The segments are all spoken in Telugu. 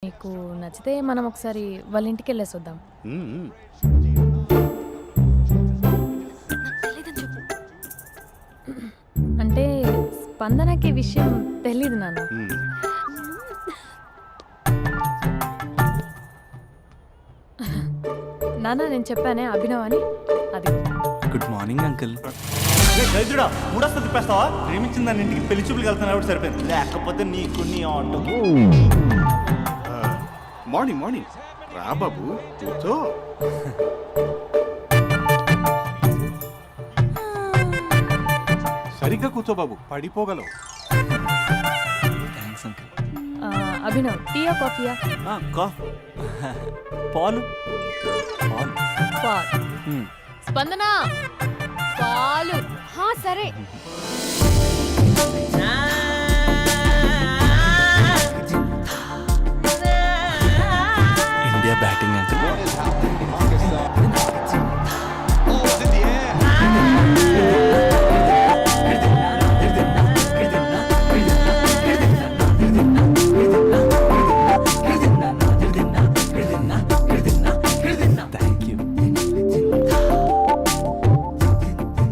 నీకు నచ్చితే మనం ఒకసారి వాళ్ళ ఇంటికి వెళ్ళేసొద్దాం. మ్మ్. అంటే స్పందనకి విషయం తెలీదు నాన్న. మ్మ్. నాన్న నేను చెప్పానే అభినవ్ అని, అది. Good morning uncle. దరిద్రుడా మూడొస్తా తిప్పేస్తావా? ప్రేమించిన దాని ఇంటికి పెళ్లి చూపులు వెళ్తాను కాబట్టి సరిపోయింది, లేకపోతే నీకు నీ ఆటోకి. మార్నింగ్ మార్నింగ్ రా బాబు, కూర్చో. సరిగ్గా కూర్చో బాబు, పడిపోగలవు. Thanks uncle. అభినవ్ టీయా కాఫీయా? పాలు పాలు. పాలు. స్పందన పాలు. సరే. India batting uncle. Thank you.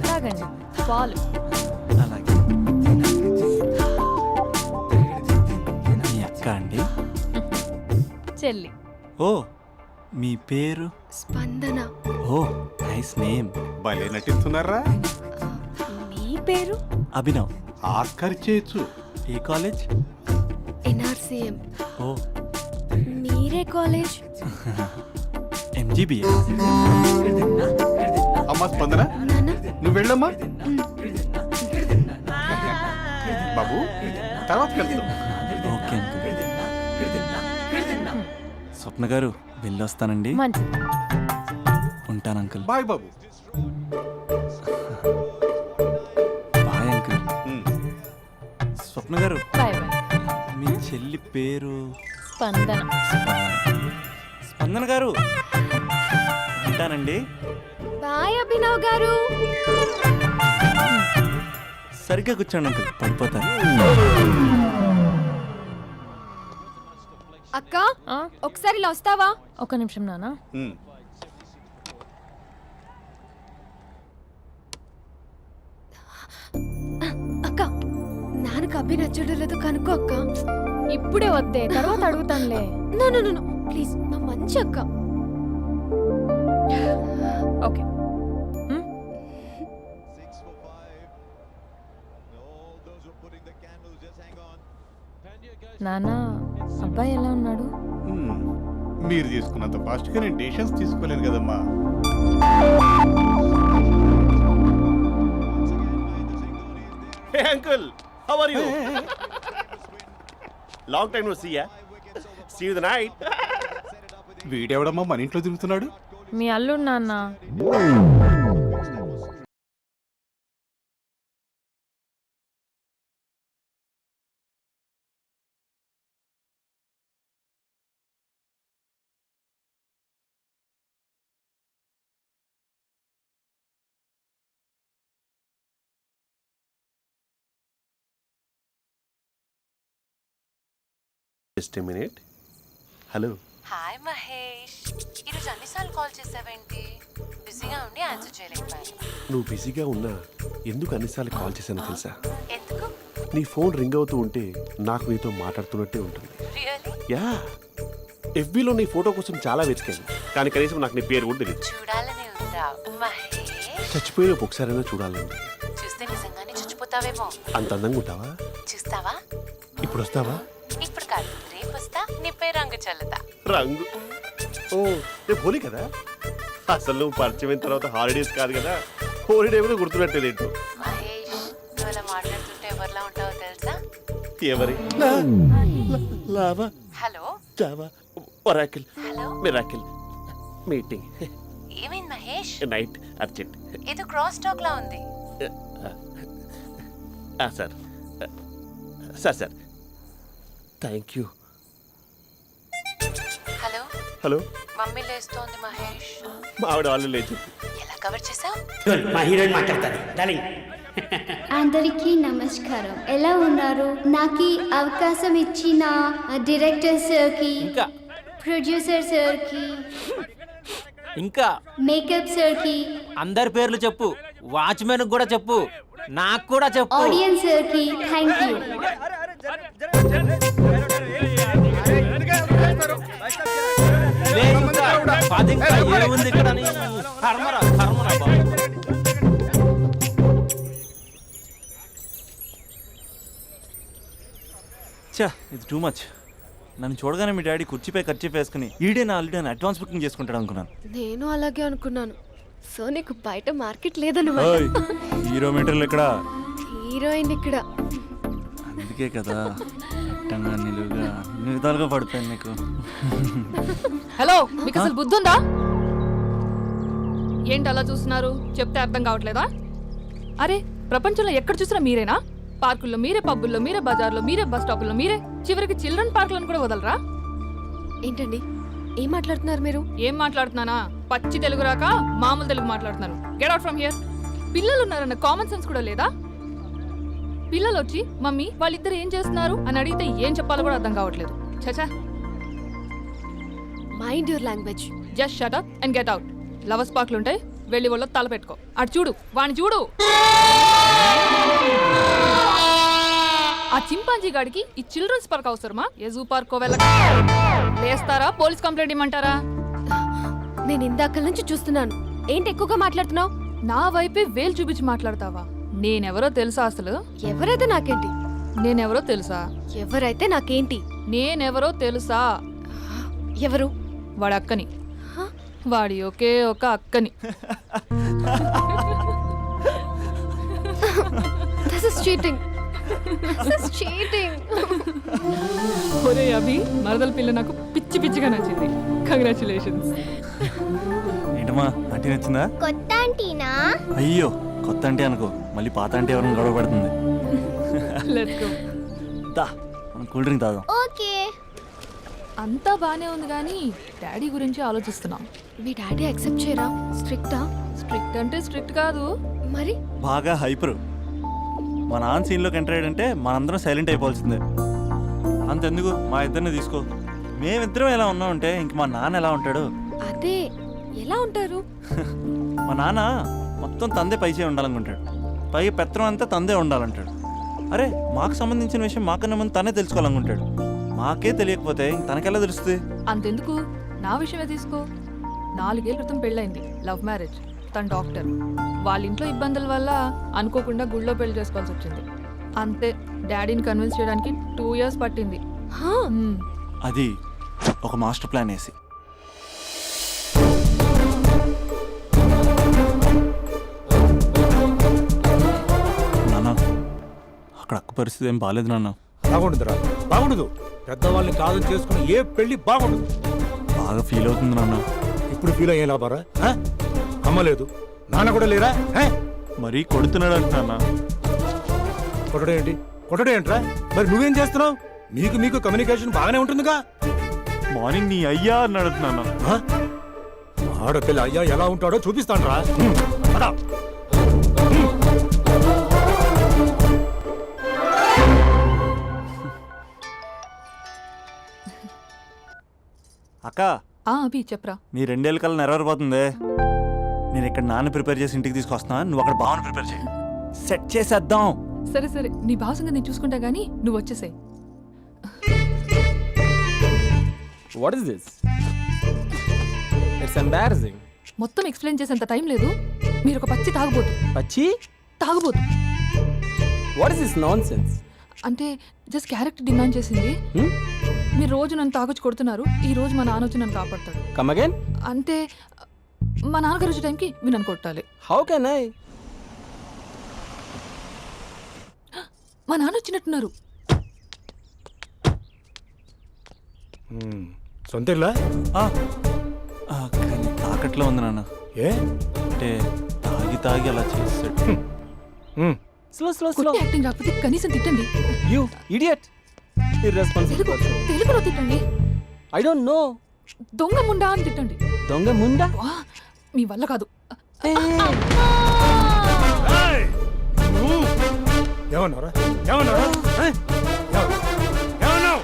తాగండి పాలు. అలాగే. మీ అక్క అండి? చెల్లి. ఓ, మీ పేరు? స్పందన. ఓ, నైస్ నేమ్. భలే నటిస్తున్నారా? మీ పేరు? అభినవ్. ఆస్కార్ చేయొచ్చు. ఏ కాలేజ్? ఎన్ఆర్సీఎం. ఓ, మీరే కాలేజ్? ఎంజీబీఏ. అమ్మా స్పందన, నాన్న. నువ్వు వెళ్ళమ్మా. బాబు తర్వాత వెళ్తాం. Okay uncle. స్వప్న గారు వెళ్ళొస్తానండి. మంచిది. ఉంటాను అంకుల్. బాయ్ బాబు. Bye uncle. మ్మ్. స్వప్న గారు, బాయ్ బాయ్. మీ చెల్లి పేరు? స్పందన. స్పందన గారు, ఉంటానండి. బాయ్ అభినవ్ గారు. సరిగ్గా కూర్చోండి అంకుల్, పడిపోతాను. అక్క ఒకసారి ఇలా వస్తావా? ఒక నిమిషం నాన్న. మ్మ్. అక్క నాన్నకు అభి నచ్చడం లేదో కనుక్కో అక్క. ఇప్పుడే వద్దే, తర్వాత అడుగుతానులే. నో నో నో ప్లీజ్, నా మంచి అక్క. ఓకే. నాన్న, అబ్బాయి ఎలా ఉన్నాడు? మ్మ్. మీరు తీసుకున్నంత ఫాస్ట్గా నేను డెసిషన్స్ తీసుకోలేను కదమ్మా. Hey uncle, how are you? Long time no see ya. See you the night. వీడెవడమ్మా మన ఇంట్లో తిరుగుతున్నాడు? మీ అల్లుడు నాన్న. Just a minute. Hello. Hi Mahesh, ఈరోజు అన్నిసార్లు కాల్ చేసావేంటి? బిజీగా ఉండి ఆన్సర్ చేయలేకపోయాను. నువ్వు బిజీగా ఉన్నా ఎందుకు అన్నిసార్లు కాల్ చేశానో తెలుసా? ఎందుకు? నీ ఫోన్ రింగ్ అవుతూ ఉంటే నాకు నీతో మాట్లాడుతున్నట్టే ఉంటుంది. రియల్లీ? యా, ఎఫ్బీలో నీ ఫోటో కోసం చాలా వెతికాను, కానీ కనీసం నాకు నీ పేరు కూడా తెలియదు. చూడాలని ఉందా మహేష్? చచ్చిపోయిన ఒకసారైనా చూడాలండి. చూస్తే నిజంగానే చచ్చిపోతావేమో. అంత అందంగా ఉంటావా? చూస్తావా? ఇప్పుడు వస్తావా? ఇప్పుడు కాదు, రేపు వస్తా, నీపై రంగు చల్లుతా. రంగు? ఓ, రేపు హోలీ కదా. అసలు నువ్వు పరిచయం అయిన తర్వాత హాలిడేస్ కాదు కదా, హోలిడే కూడా గుర్తుపెట్టేదేంటో. మహేష్, నువ్వు అలా మాట్లాడుతుంటే ఎవరిలా ఉంటావో తెలుసా? ఎవరి? Lava, hello java, Oracle, hello, miracle, meeting, ఏమైంది మహేష్? Night, urgent. ఏదో క్రాస్ టాక్ లా ఉంది. Sir sir sir thank you. Hello hello, mummy లేస్తోంది మహేష్. మా ఆవిడ వాళ్ళు లేచి ఎలా కవర్ చేసావు? మా హీరోయిన్ మాట్లాడతాను డార్లింగ్. అందరికీ నమస్కారం. ఎలా ఉన్నారు? నాకు ఈ అవకాశం ఇచ్చిన డైరెక్టర్ సార్కి, ప్రొడ్యూసర్ సార్కి, ఇంకా మేకప్ సార్కి, అందరి పేర్లు చెప్పు, వాచ్మెన్ కూడా చెప్పు, నాకు కూడా చెప్పు. ఆడియన్స్ సార్కి థ్యాంక్ యూ. లే ఇంకా, పది ఇంకా ఏముంది ఇక్కడ అని. కర్మరా కర్మరా బాబు. చా ఇది టూ మచ్. నన్ను చూడగానే మీ డాడీ కుర్చీపై ఖర్చు వేసుకుని ఈడే నా ఆల్రెడీ అని అడ్వాన్స్ బుకింగ్ చేసుకుంటాడు అనుకున్నాను. నేను అలాగే అనుకున్నాను. సో నీకు బయట మార్కెట్ లేదన్నమాట. ఓయ్, హీరో మీటర్లు ఇక్కడ. హీరోయిన్ ఇక్కడ. అందుకే కదా అట్టంగా నిలువుగా అన్ని విధాలుగా పడిపోయాను నీకు. హలో, మీకు అసలు బుద్ధి ఉందా? ఏంటి అలా చూస్తున్నారు? చెప్తే అర్థం కావట్లేదా? అరే, ప్రపంచంలో ఎక్కడ చూసినా మీరేనా? పార్కుల్లో మీరే, పబ్బుల్లో మీరే, బజార్లో మీరే, బస్ స్టాపుల్లో మీరే, చివరికి చిల్డ్రన్ పార్కులను కూడా వదలరా? ఏంటండి ఏం మాట్లాడుతున్నారు మీరు? ఏం మాట్లాడుతున్నానా? పచ్చి తెలుగు రాక మామూలు తెలుగు మాట్లాడుతున్నాను. Get out from here. పిల్లలు ఉన్నారన్న కామన్ సెన్స్ కూడా లేదా? పిల్లలు వచ్చి మమ్మీ వాళ్ళిద్దరు ఏం చేస్తున్నారు అని అడిగితే ఏం చెప్పాలో కూడా అర్థం కావట్లేదు. చచా, mind your language. Just shut up and get out. Lovers పార్క్లు ఉంటాయి, వెళ్ళి వాళ్ళ తల పెట్టుకో. అటు చూడు, వాణ్ణి చూడు. ఆ చింపాంజీ గాడికి ఈ చిల్డ్రన్స్ పార్క్ అవసరమా? ఏ జూ పార్కో వెళ్ళక లేస్తారా? పోలీస్ కంప్లైంట్ ఇమ్మంటారా? నేను ఇందాక నుంచి చూస్తున్నాను. ఏంటి ఎక్కువగా మాట్లాడుతున్నావు? నా వైపే వేలు చూపించి మాట్లాడతావా? నేనెవరో తెలుసా? అసలు ఎవరైతే నాకేంటి? నేనెవరో తెలుసా? ఎవరైతే నాకేంటి? నేనెవరో తెలుసా? ఎవరు? వాడి అక్కని. వాడి ఒకే ఒక అక్కని. This is cheating. This is cheating. ఒరే అభి, మరదల పిల్ల నాకు పిచ్చి పిచ్చిగా నచ్చింది. కంగ్రాచులేషన్స్. ఏంటమ్మా, ఆంటీ నచ్చిందా? కొత్త ఆంటీనా? అయ్యో, కొత్త అంటే అనుకో, మళ్ళీ పాత అంటే ఎవరైనా గొడవ పడుతుంది. Let's go. దా, మనం కూల్ డ్రింక్ తాదాం. ఓకే. అంతా బానే ఉంది కానీ డాడీ గురించి ఆలోచిస్తున్నాం. మీ డాడీ యాక్సెప్ట్ చేయరా? స్ట్రిక్టా? స్ట్రిక్ట్ అంటే స్ట్రిక్ట్ కాదు, మరి బాగా హైపర్. మా నాన్న సీన్లోకి ఎంటర్ అయ్యాడంటే మనందరం సైలెంట్ అయిపోవాల్సిందే. అంతెందుకు, మా ఇద్దరిని తీసుకో. మేమిద్దరం ఎలా ఉన్నామంటే ఇంక మా నాన్న ఎలా ఉంటాడు? అదే ఎలా ఉంటారు? మా నాన్న మొత్తం తందే పైచే ఉండాలనుకుంటాడు. పైగా పెత్తనం అంతా తందే ఉండాలంటాడు. అరే, మాకు సంబంధించిన విషయం మాకన్నా ముందు తనే తెలుసుకోవాలనుకుంటాడు. మాకే తెలియకపోతే ఇంక తనకెలా తెలుస్తుంది? అంతెందుకు, నా విషయమే తీసుకో. 4 ఏళ్ల క్రితం పెళ్ళైంది, లవ్ మ్యారేజ్. తన డాక్టర్. వాళ్ళ ఇంట్లో ఇబ్బందుల వల్ల అనుకోకుండా గుళ్ళో పెళ్లి చేసుకోవాల్సి వచ్చింది. అంతే, డాడీని కన్విన్స్ చేయడానికి 2 years పట్టింది. అది ఒక మాస్టర్ ప్లాన్ వేసి. నాన్న, అక్కడ అక్క పరిస్థితి ఏం బాగాలేదు నాన్న. బాగుండదురా, బాగుండదు. పెద్దవాళ్ళని కాదు చేసుకుని ఏ పెళ్లి బాగుండదు. బాగా ఫీల్ అవుతుంది నాన్న. ఇప్పుడు ఫీల్ అయ్యే లాభారా? అమ్మ లేదు, నాన్న కూడా లేరా? మరీ కొడుతున్నాడు అంటున్నా. కొట్టడం ఏంటి? కొట్టడం ఏంట్రా? మరి నువ్వేం చేస్తున్నావు? మీకు కమ్యూనికేషన్ బాగానే ఉంటుందిగా. మార్నింగ్ నీ అయ్యా అని అడుగుతున్నాను. ఆడపిల్ల అయ్యా ఎలా ఉంటాడో చూపిస్తాను రా. అక్క, అభి చెప్పరా. నీ 2 ఏళ్ళ కల్లా నెరవేరిపోతుంది. నేను ఇక్కడ నాన్న ప్రిపేర్ చేసి ఇంటికి తీసుకొస్తున్నా, నువ్వు అక్కడ బావని ప్రిపేర్ చేయి. సెట్ చేసేద్దాం. సరే సరే, నీ భాసంగా నేను చూసుకుంటా గానీ నువ్వు వచ్చేసాయి. What is this? It's embarrassing. మొత్తం ఎక్స్ప్లెయిన్ చేసేంత టైం లేదు. మీరు ఒక పచ్చి తాగుబోతు. పచ్చి? తాగుబోతు. What is this nonsense? అంటే జస్ట్ క్యారెక్టర్ డిమాండ్ చేసింది. మీరు రోజు నన్ను తాగొచ్చి కొడుతున్నారు, ఈ రోజు మా నాన్న వచ్చి నన్ను కాపాడతాడు. Come again? అంటే మా నాన్నగారు వచ్చే టైంకి మీరు నన్ను కొట్టాలి. How can I? మా నాన్న వచ్చినట్టున్నారు. సొంత ఇల్లా? కానీ తాకట్లో ఉంది నాన్న. ఏ అంటే తాగి అలా చేస్తాడు. Slow. కొట్టి యాక్టింగ్ రాకపోతే కనీసం తిట్టండి. You idiot! Irresponsible person. తెలుగులో తిట్టండి. I don't know. దొంగ ముండా అని తిట్టండి. దొంగ ముండా? మీ వల్ల కాదు. నువ్వు ఏమన్నారా ఏమన్నారా ఆ? ఏమన్నావు?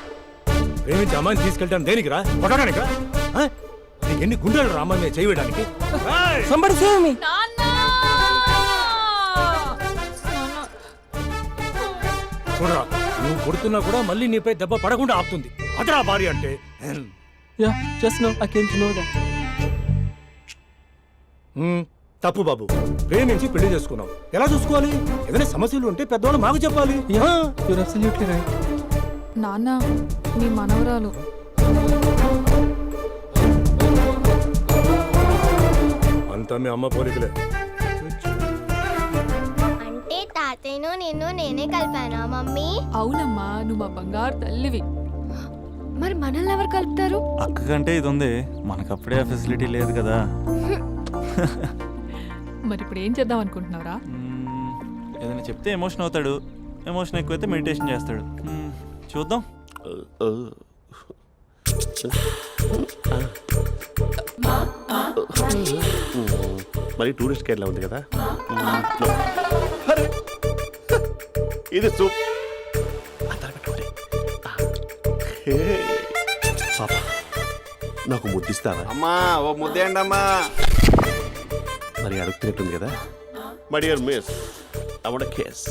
ప్రేమించి అమ్మాయిని తీసుకెళ్ళడానికి దేనికిరా కొట్టడానికా ఆ? నీకు ఎన్ని గుండెలు రా అమ్మాయి మీద చేయడానికి సంబడి సేమి చూడరా నువ్వు కొడుతున్నా కూడా మళ్ళీ నీపై దెబ్బ పడకుండా ఆపుతుంది అదరా భార్య అంటే yeah just no I came to know that తప్పు బాబు ప్రేమించి పెళ్లి చేసుకున్నావు ఎలా చూసుకోవాలి ఏదైనా సమస్యలు ఉంటే పెద్దవాళ్ళు మాకు చెప్పాలి yeah you are absolutely right నాన్న మీ మనవరాలు అంతా మీ అమ్మ పోలికలే అంటే తాతయ్యను నిన్ను నేనే కలిపానా మమ్మీ? అవునమ్మా నువ్వు మా బంగారు తల్లివి. మరి మనల్ని ఎవరు కలుపుతారు? అక్క కంటే ఇది ఉంది, మనకప్పుడే ఆ ఫెసిలిటీ లేదు కదా. మరి ఇప్పుడు ఏం చేద్దాం అనుకుంటున్నారా? ఏదైనా చెప్తే ఎమోషన్ అవుతాడు, ఎమోషన్ ఎక్కువైతే మెడిటేషన్ చేస్తాడు. చూద్దాం. మరి టూరిస్ట్ కేరళ ఉంది కదా. అరే, ఇది సూప్ పాప నాకు ముద్దిస్తావా? అమ్మా ఓ ముద్దేయండి అమ్మా. మరి అడుగుతున్నట్టుంది కదా. My dear miss I want kiss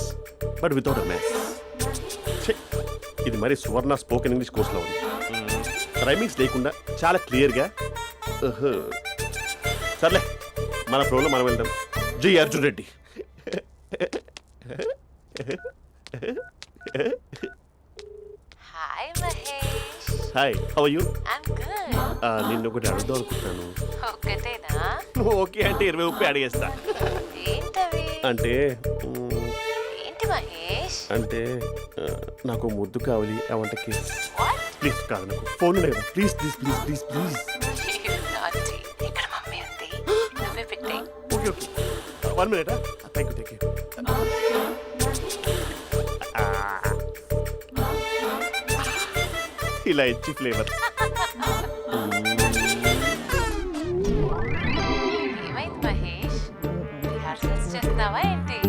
but without a mess. ఇది మరి సువర్ణ స్పోకెన్ ఇంగ్లీష్ కోర్సులో ఉంది. రైమింగ్స్ లేకుండా చాలా క్లియర్గా. సర్లే మన ప్రోలో మనం వెళ్దాం. జి Arjun Reddy. Hi Mahesh. Hi how are you? I'm good. నిన్ను ఒకటి అడుగుదాం అనుకుంటున్నాను. ఒకటేనా? నువ్వు ఓకే అంటే 20 రూపాయలు అడిగేస్తా. ఏంటవి? అంటే ఏంటి మహేష్? అంటే నాకు ముద్దు కావాలి. I want kiss. What? Please కాదు, నాకు ఫోన్ లేదా? Please please please please please. నాటి ఇక్కడ మమ్మీ ఉంది, నువ్వే పెట్టే. Okay okay 1 minute. Thank you. ఇలా ఇచ్చి ఫ్లేవర్. ఏమైంది మహేష్? రిహార్సల్స్ చేస్తున్నావా ఏంటి?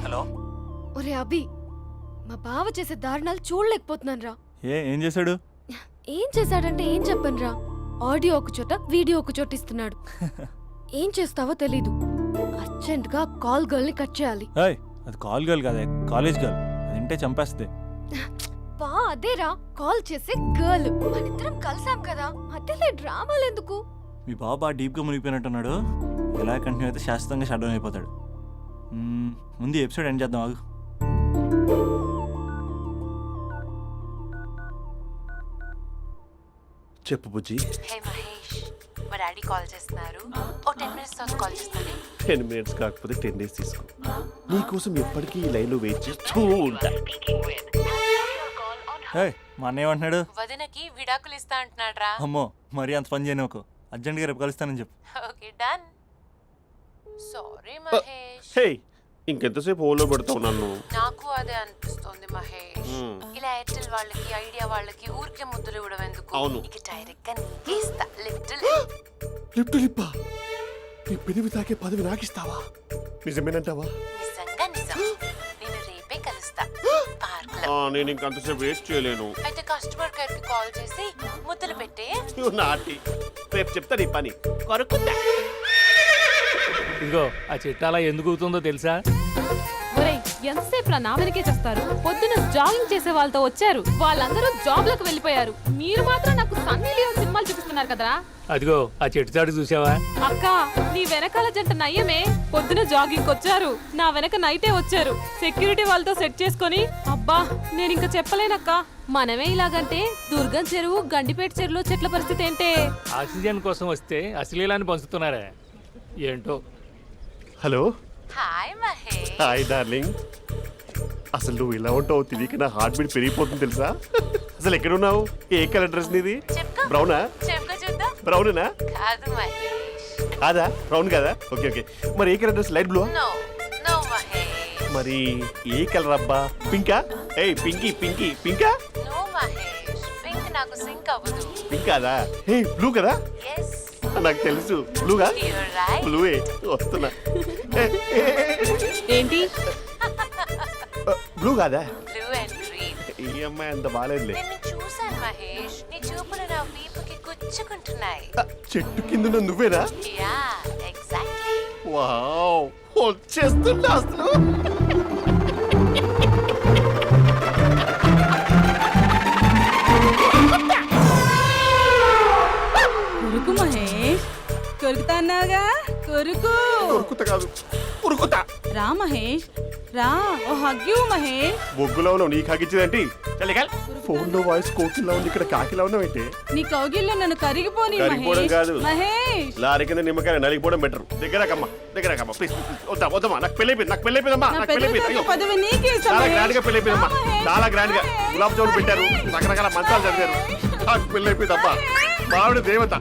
హలో. ఒరే అభి, మా బావ చేసే దారుణాలు చూడలేకపోతున్నాను రా. ఏం చేశాడు? ఏం చేశాడంటే ఏం చెప్పను రా. ఆడియో ఒక చోట వీడియో ఒక చోట ఇస్తున్నాడు. ఏం చేస్తావో తెలీదు. అర్జెంట్ గా కాల్ గర్ల్ ని కట్ చేయాలి. ఏయ్, అది కాల్ గర్ల్ కాదే, కాలేజ్ గర్ల్. అది వింటే చంపేస్తుంది. బా అదేరా కాల్ చేసే గర్ల్. మనిద్దరం కలిసాం కదా, మధ్యలో డ్రామాలు ఎందుకు? మీ బాబు బాగా డీప్గా మునిగిపోయినట్టున్నాడు. ఎలా కంటిన్యూ అయితే శాశ్వతంగా షట్ డౌన్ అయిపోతాడు. ముందు ఎపిసోడ్ ఎండ్ చేద్దాం, ఆగు. చెప్పు బుజ్జి. హే మహేష్, మా డాడీ కాల్ చేస్తున్నారు. ఓ 10 minutes తర్వాత కాల్ చేస్తాను. 10 minutes కాకపోతే 10 days తీసుకో. నీకోసం ఎప్పటికీ ఈ లైన్లో వెయిట్ చేస్తూ ఉంటా. ఏయ్, మా అన్నయ్య ఏమంటున్నాడు? వదినకి విడాకులు ఇస్తా అంటున్నాడు రా. అమ్మో, మరీ అంత పని చేయను. అర్జెంట్గా రేపు కలుస్తానని చెప్పు. Okay done. సారీ మహేష్. హే, ఇంకెంతసేపు హోల్లో పెడతావు నన్ను? నాకు అదే అనిపిస్తోంది మహేష్. ఇలా ఎయిర్టెల్ వాళ్ళకి, ఐడియా వాళ్ళకి ఊరికే ముద్దులు ఇవ్వడం ఎందుకు? అవును. ఇక డైరెక్ట్ గా నీకే ఇస్తా. లిప్టు లిప్పా, నీ పెదవి తాకే పదవి నాకిస్తావా? నిజమేనంటావా? నిజంగా నిజం. నేను రేపే కలుస్తా పార్క్ లో. నేను ఇంకంతసేపు వెయిట్ చేయలేను. అయితే కస్టమర్ కేర్ కి కాల్ చేసి ముద్దులు పెట్టే. నువ్వు నాటి రేపు చెప్తా నీ పని. కొరుకుందా? ఇదిగో ఆ చెట్టు అలా ఎందుకు అవుతుందో తెలుసా? ఒరేయ్, ఎంతసేపు నా వెనకే చేస్తారు? పొద్దున జాగింగ్ చేసే వాళ్ళతో వచ్చారు, వాళ్ళందరూ జాబ్లకు వెళ్ళిపోయారు. మీరు మాత్రం నాకు సన్నీ లియోన్ సినిమాలు చూపిస్తున్నారు కదరా. అదిగో ఆ చెట్టు చాటు చూసావా? అక్క, నీ వెనకాల జంట నయ్యమే. పొద్దున జాగింగ్ వచ్చారు, నా వెనక నైటే వచ్చారు. సెక్యూరిటీ వాళ్ళతో సెట్ చేసుకొని, అబ్బా నేను ఇంకా చెప్పలేనక్క. మనమే ఇలాగంటే దుర్గం చెరువు, గండిపేట చెరువులో చెట్ల పరిస్థితి ఏంటే? ఆక్సిజన్ కోసం వస్తే అశ్లీలాన్ని పంచుతున్నారా ఏంటో. Hello. Hi Mahesh. Hi darling. అసలు నువ్వు ఇలా ఉంటావు తెలియక నా హార్ట్ బీట్ పెరిగిపోతుంది తెలుసా? అసలు ఎక్కడ ఉన్నావు? ఏ కలర్ డ్రెస్ నీది? చెప్పుకో. బ్రౌనా? చెప్పుకో చూద్దాం. బ్రౌనేనా? కాదు మహేష్. కాదా? బ్రౌన్ కదా? Okay okay. మరి ఏ colour dress? Light blue? No no Mahesh. మరి ఏ కలర్ అబ్బా? పింకా? ఏయ్ పింకీ పింకీ పింకా? నో మహేష్. పింక్ నాకు సింక్ అవ్వదు. పింక్ కాదా? ఏ బ్లూ కదా? ఎస్ నాకు తెలుసు. బ్లూగా? You're right. బ్లూవే వస్తున్నా. ఏంటి బ్లూ కాదా? Blue and green. ఈ అమ్మాయి అంత బాగాలేదులే. నిన్ను చూశాను మహేష్. నీ చూపులు నా వీపుకి గుచ్చుకుంటున్నాయి. చెట్టు కింద ఉన్న నువ్వేనా? Yeah exactly. వావ్ వచ్చేస్తున్నా అసలు. కొరుకు మహేష్ కొరుకుతా అన్నావుగా కొరుకు ఉరుకుత కాదు ఉరుకుతా. రా మహేష్ రా ఓ హగ్గు మహేష్ బొగ్గులో ఉన్నావు నీకు హగిచ్చిందేంటి? ఫోన్ లో వాయిస్ కోకిలా ఉంది, ఇక్కడ కాకిలా ఉన్నావు ఏంటి? నీ కౌగిల్లో నన్ను కరిగిపోని కరిగిపోవడం మహేష్ కాదు. మహేష్ లారీ కింద నిమ్మకాయ నలిగిపోవడం బెటర్. దగ్గరకమ్మా ప్లీజ్. వద్దా వద్దమ్మా, నాకు పెళ్ళైపోయిందమ్మా, నా నాకు పెద్ద పెళ్ళైపోయింది. అయ్యో పదవి నీకే ఇస్తా చాలా మహేష్. గ్రాండ్ గా పెళ్ళైపోయిందమ్మా, రా మహేష్. చాలా గ్రాండ్ గా. గులాబ్ జామున్ పెట్టారు, రకరకాల మంచాలు చదివారు. నాకు పెళ్ళైపోయిందమ్మా. మావిడ దేవత,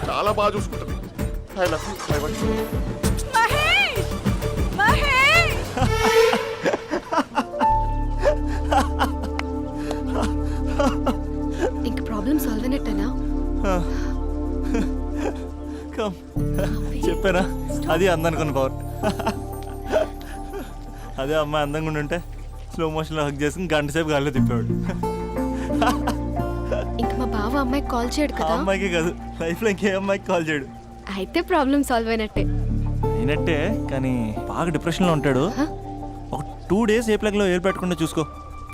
చాలా బాగా చూసుకుంటుంది. I love you, my wife. Mahesh Mahesh ఇంక ప్రాబ్లం సాల్వ్ అయినట్టేనా? కమ్ చెప్పారా, అది అందనుకున్న పవర్. అదే అమ్మాయి అందంగా ఉండుంటే స్లో మోషన్లో హక్ చేసుకుని గంట సేపు గాల్లో తిప్పేవాడు. ఇంక మా బావ అమ్మాయికి కాల్ చేయడు ఆ కదా? అమ్మాయికి కాదు, లైఫ్లో ఇంకే అమ్మాయికి కాల్ చేయడు. అయితే ప్రాబ్లం సాల్వ్ అయినట్టే. అయినట్టే, కానీ బాగా డిప్రెషన్లో ఉంటాడు. ఒక 2 days ఏ ప్లగ్లో ఏర్ పెట్టకుండా చూసుకో,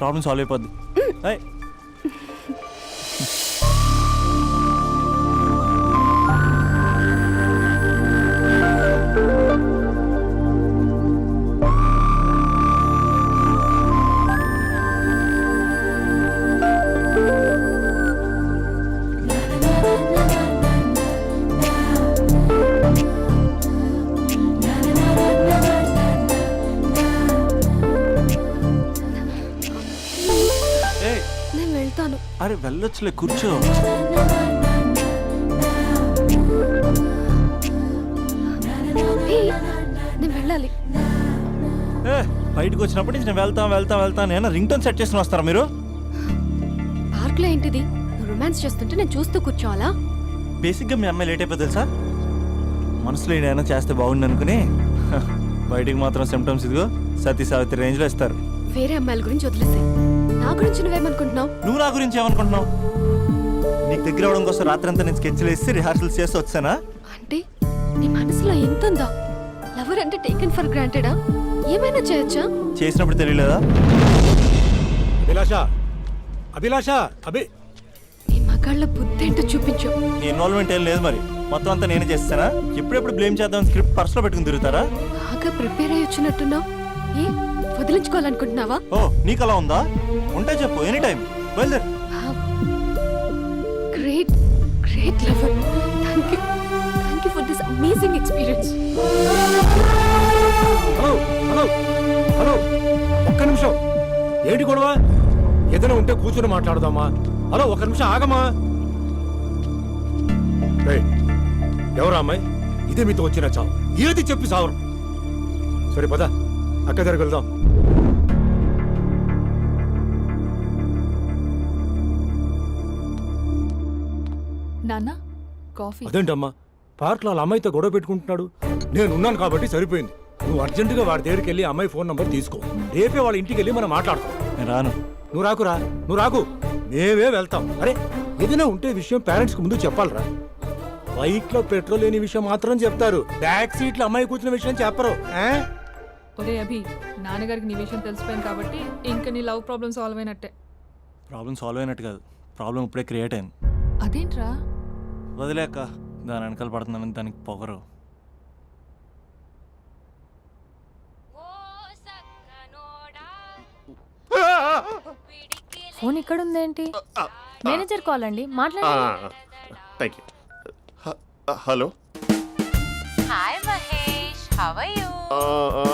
ప్రాబ్లం సాల్వ్ అయిపోద్ది. ఏయ్, ఏయ్, నేను వెళ్తాను. అరే వెళ్ళొచ్చులే, కూర్చో. ఏ, నేను వెళ్ళాలి. ఏ బయటకు వచ్చినప్పటి నుంచి నేను వెళ్తాను నేను రింగ్ టోన్ సెట్ చేసుకుని వస్తారా మీరు? పార్క్లో ఏంటిది? నువ్వు రొమాన్స్ చేస్తుంటే నేను చూస్తూ కూర్చోవాలా? బేసిక్గా మీ అమ్మాయి లేట్ అయిపోతుంది తెలుసా? మనసులో ఏదైనా చేస్తే బాగుండు అనుకుని బయటికి మాత్రం సిమ్టమ్స్ ఇదిగో సతీ సావిత్రి రేంజ్లో ఇస్తారు. వేరే అమ్మాయిల గురించి వదిలేసే, నా గురించి నువ్వేమనుకుంటున్నావు? నువ్వు నా గురించి ఏమనుకుంటున్నావు? నీకు దగ్గర అవడం కోసం రాత్రంతా నేను స్కెచ్లు వేసి రిహార్సల్స్ చేసి వచ్చానా? అంటే నీ మనసులో ఎంత ఉందా? లవర్ అంటే టేకెన్ ఫర్ గ్రాంటెడా? ఏమైనా చేయొచ్చా? చేసినప్పుడు తెలియలేదా? అభిలాష నీ మగాళ్ళ బుద్ధి ఏంటో చూపించు. నీ ఇన్వాల్వ్మెంట్ ఏం లేదు మరి, మొత్తం అంతా నేనే చేస్తానా? ఎప్పుడెప్పుడు బ్లేమ్ చేద్దాం స్క్రిప్ట్ పర్సులో పెట్టుకుని తిరుగుతారా? బాగా ప్రిపేర్ అయ్యి వచ్చినట్టున్నావు. ఏ వదిలించుకోవాలనుకుంటున్నావా? ఓ నీకు అలా ఉందా? ఉంటే చెప్పు, ఎనీ టైం బయలుదేరు. Great great lover. Thank you for this amazing experience. Hello ఒక్క నిమిషం. ఏంటి గొడవ? ఏదైనా ఉంటే కూర్చొని మాట్లాడదామా? హలో ఒక్క నిమిషం ఆగమా. ఎవరా అమ్మాయి? ఇదే మీతో వచ్చిన చావు. ఏది చెప్పి సావరు. సరే పద, అక్క దగ్గరికి వెళ్దాం. నాన్న కాఫీ. అదేంటమ్మా, పార్క్లో వాళ్ళ అమ్మాయితో గొడవ పెట్టుకుంటున్నాడు. నేను ఉన్నాను కాబట్టి సరిపోయింది. నువ్వు అర్జెంటుగా వాడి దగ్గరికి వెళ్ళి అమ్మాయి ఫోన్ నంబర్ తీసుకో. రేపే వాళ్ళ ఇంటికి వెళ్ళి మనం మాట్లాడతాం. నేను రాను. నువ్వు రాకు, మేమే వెళ్తాం. అరే ఏదైనా ఉంటే విషయం పేరెంట్స్కి ముందు చెప్పాలరా. బైక్ లో పెట్రోల్ లేని విషయం మాత్రం చెప్తారు, బ్యాక్ సీట్ లో అమ్మాయి కూర్చున్న విషయం చెప్పరు. ఒరే అభి, నాన్నగారికి నీ విషయం తెలిసిపోయింది కాబట్టి ఇంకా నీ లవ్ ప్రాబ్లం సాల్వ్ అయినట్టే. ప్రాబ్లం సాల్వ్ అయినట్టు కాదు, ప్రాబ్లం ఇప్పుడే క్రియేట్ అయింది. అదేంట్రా? వదిలేక దాని వెనకాల పడుతున్నానని దానికి పొగరు. ఫోన్ ఇక్కడ ఉందేంటి? మేనేజర్ కాల్ అండి, మాట్లాడండి. Thank you. Hello, hi Mahesh, how are you?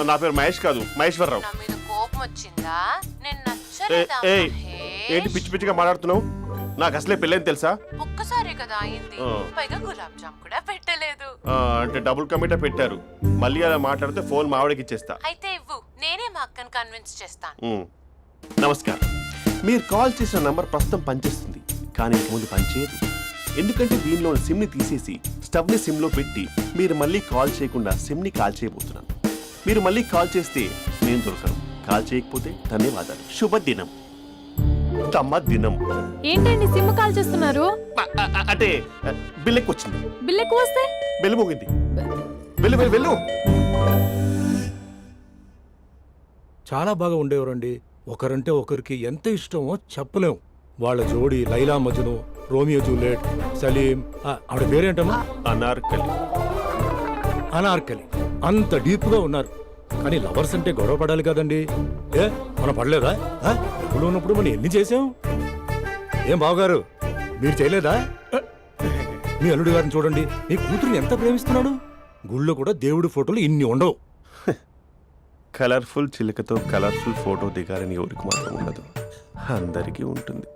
నా పేరు మహేష్ కాదు, మహేశ్వరరావు. నా మీద కోపం వచ్చిందా? నేను ఏ, నచ్చలేదా ఏయ్, మహేష్? ఏంటి పిచ్చి పిచ్చిగా మాట్లాడుతున్నావు? నాకు అసలే పెళ్ళని తెలుసా? ఒక్కసారి కదా అయింది, ఆ. పైగా గులాబ్ జామ్ కూడా పెట్టలేదు. అంటే డబుల్ కమిటా పెట్టారు. మళ్ళీ అలా మాట్లాడితే ఫోన్ మా ఆవిడకి ఇచ్చేస్తా. అయితే ఇవ్వు, నేనే మా అక్కని కన్విన్స్ చేస్తాను. నమస్కారం. మీరు కాల్ చేసిన నంబర్ ప్రస్తుతం పనిచేస్తుంది, కానీ ఇంక ముందు పనిచేయదు. ఎందుకంటే దీనిలో సిమ్ని తీసేసి స్టవ్ని సిమ్లో పెట్టి మీరు మళ్ళీ కాల్ చేయకుండా సిమ్ని కాల్ చేయబోతున్నాను. మీరు మళ్ళీ కాల్ చేస్తే నేను దొరకను, కాల్ చేయకపోతే ధన్యవాదాలు. శుభదినం. తమ దినం. ఏంటండి సిమ్ కాల్ చేస్తున్నారు? అంటే బిల్ ఎక్కువ వచ్చింది. బిల్ ఎక్కువ వస్తే బెల్లు మోగింది. వెళ్ళు వెళ్ళు వెళ్ళు. చాలా బాగా ఉండేవారండి. ఒకరంటే ఒకరికి ఎంత ఇష్టమో చెప్పలేం. వాళ్ళ జోడి లైలా మజ్ను, రోమియో జూలియట్, సలీం, ఆవిడ పేరేంటమ్మా? అనార్కలి. అనార్కలి. అంత డీప్ గా ఉన్నారు. కానీ లవర్స్ అంటే గొడవ పడాలి కదండి. ఏ మనం పడలేదా? ఎప్పుడు ఉన్నప్పుడు మనం ఎన్ని చేసాం? ఏం బావగారు, మీరు చేయలేదా? మీ అల్లుడి గారిని చూడండి, మీ కూతురుని ఎంత ప్రేమిస్తున్నాడు. గుళ్ళో కూడా దేవుడి ఫోటోలు ఇన్ని ఉండవు. కలర్ఫుల్ చిలుకతో కలర్ఫుల్ ఫోటో దిగాలని ఎవరికి మాత్రం ఉండదు, అందరికీ ఉంటుంది.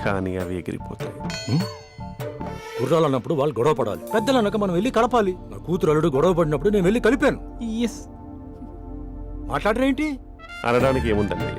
కానీ అవి ఎగిరిపోతాయి. గుర్రాలు అన్నప్పుడు వాళ్ళు గొడవ పడాలి, పెద్దలు అన్నాక మనం వెళ్ళి కలపాలి. నా కూతురు అల్లుడు గొడవ పడినప్పుడు నేను వెళ్ళి కలిపాను. మాట్లాడరేంటి? అనడానికి ఏముందండి,